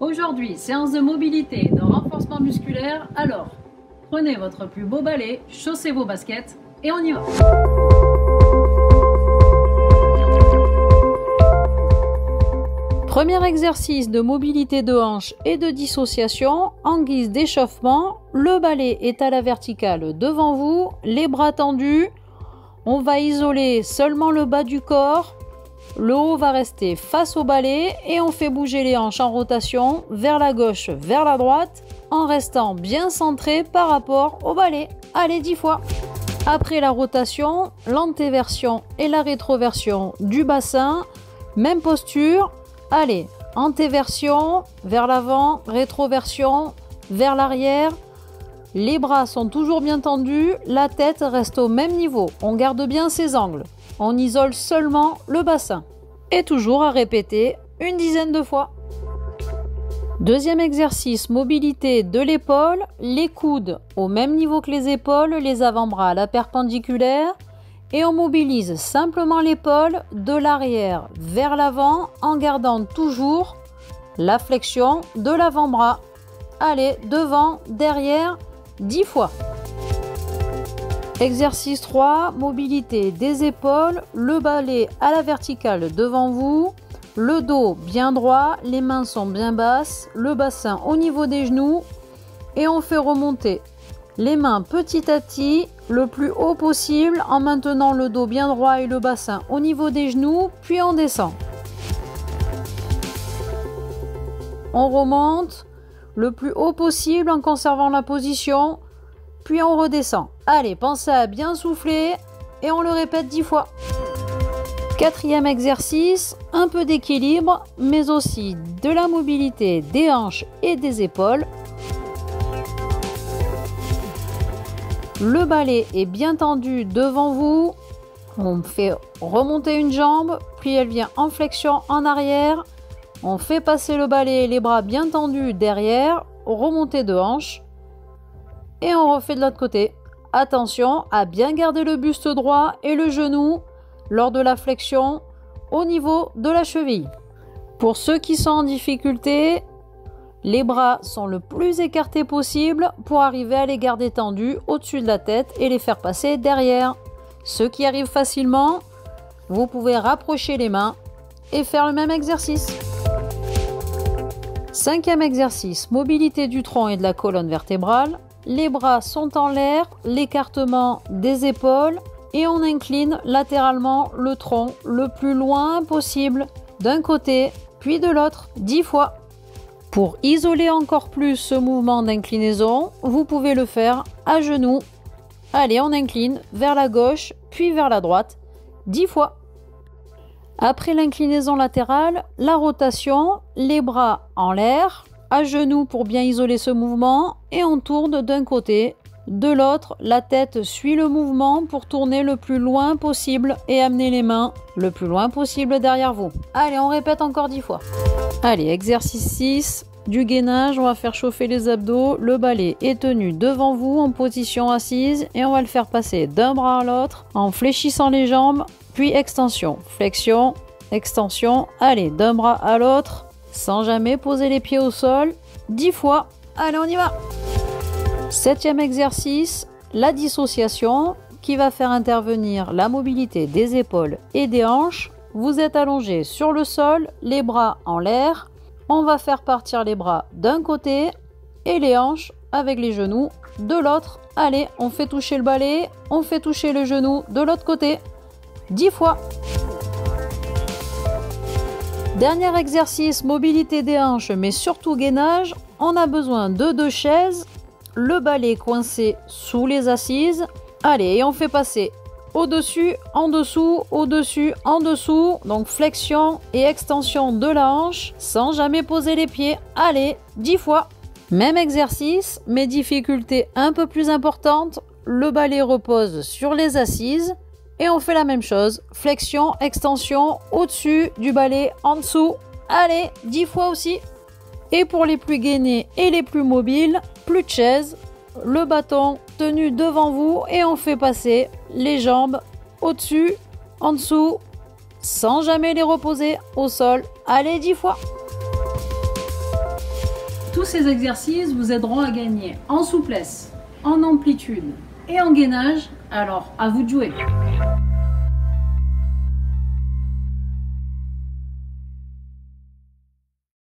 Aujourd'hui, séance de mobilité, de renforcement musculaire, alors prenez votre plus beau balai, chaussez vos baskets et on y va. Premier exercice de mobilité de hanche et de dissociation. En guise d'échauffement, le balai est à la verticale devant vous, les bras tendus. On va isoler seulement le bas du corps. Le haut va rester face au balai et on fait bouger les hanches en rotation vers la gauche, vers la droite, en restant bien centré par rapport au balai. Allez, 10 fois. Après la rotation, l'antéversion et la rétroversion du bassin, même posture. Allez, antéversion vers l'avant, rétroversion vers l'arrière. Les bras sont toujours bien tendus, la tête reste au même niveau. On garde bien ses angles. On isole seulement le bassin. Et toujours à répéter une dizaine de fois. Deuxième exercice, mobilité de l'épaule. Les coudes au même niveau que les épaules, les avant-bras à la perpendiculaire. Et on mobilise simplement l'épaule de l'arrière vers l'avant en gardant toujours la flexion de l'avant-bras. Allez, devant, derrière, 10 fois. Exercice 3, mobilité des épaules, le balai à la verticale devant vous, le dos bien droit, les mains sont bien basses, le bassin au niveau des genoux et on fait remonter les mains petit à petit, le plus haut possible en maintenant le dos bien droit et le bassin au niveau des genoux, puis on descend. On remonte le plus haut possible en conservant la position, puis on redescend. Allez, pensez à bien souffler et on le répète 10 fois. Quatrième exercice, un peu d'équilibre, mais aussi de la mobilité des hanches et des épaules. Le balai est bien tendu devant vous. On fait remonter une jambe, puis elle vient en flexion en arrière. On fait passer le balai, les bras bien tendus derrière, remontée de hanche. Et on refait de l'autre côté. Attention à bien garder le buste droit et le genou lors de la flexion au niveau de la cheville. Pour ceux qui sont en difficulté, les bras sont le plus écartés possible pour arriver à les garder tendus au-dessus de la tête et les faire passer derrière. Ceux qui arrivent facilement, vous pouvez rapprocher les mains et faire le même exercice. Cinquième exercice, mobilité du tronc et de la colonne vertébrale. Les bras sont en l'air, l'écartement des épaules et on incline latéralement le tronc le plus loin possible d'un côté puis de l'autre 10 fois. Pour isoler encore plus ce mouvement d'inclinaison, vous pouvez le faire à genoux. Allez, on incline vers la gauche puis vers la droite 10 fois. Après l'inclinaison latérale, la rotation, les bras en l'air, à genoux pour bien isoler ce mouvement et on tourne d'un côté, de l'autre, la tête suit le mouvement pour tourner le plus loin possible et amener les mains le plus loin possible derrière vous. Allez, on répète encore 10 fois. Allez, exercice 6, du gainage, on va faire chauffer les abdos. Le balai est tenu devant vous en position assise et on va le faire passer d'un bras à l'autre en fléchissant les jambes, puis extension, flexion, extension. Allez, d'un bras à l'autre sans jamais poser les pieds au sol 10 fois. Allez, on y va. Septième exercice, la dissociation qui va faire intervenir la mobilité des épaules et des hanches. Vous êtes allongé sur le sol, les bras en l'air. On va faire partir les bras d'un côté et les hanches avec les genoux de l'autre. Allez, on fait toucher le balai, on fait toucher le genou de l'autre côté 10 fois. Dernier exercice, mobilité des hanches, mais surtout gainage. On a besoin de 2 chaises, le balai coincé sous les assises. Allez, et on fait passer au-dessus, en dessous, au-dessus, en dessous. Donc flexion et extension de la hanche sans jamais poser les pieds. Allez, 10 fois. Même exercice, mais difficulté un peu plus importante. Le balai repose sur les assises. Et on fait la même chose, flexion, extension, au-dessus du balai, en dessous. Allez, 10 fois aussi. Et pour les plus gainés et les plus mobiles, plus de chaise, le bâton tenu devant vous et on fait passer les jambes au-dessus, en dessous, sans jamais les reposer au sol. Allez, 10 fois. Tous ces exercices vous aideront à gagner en souplesse, en amplitude et en gainage. Alors, à vous de jouer.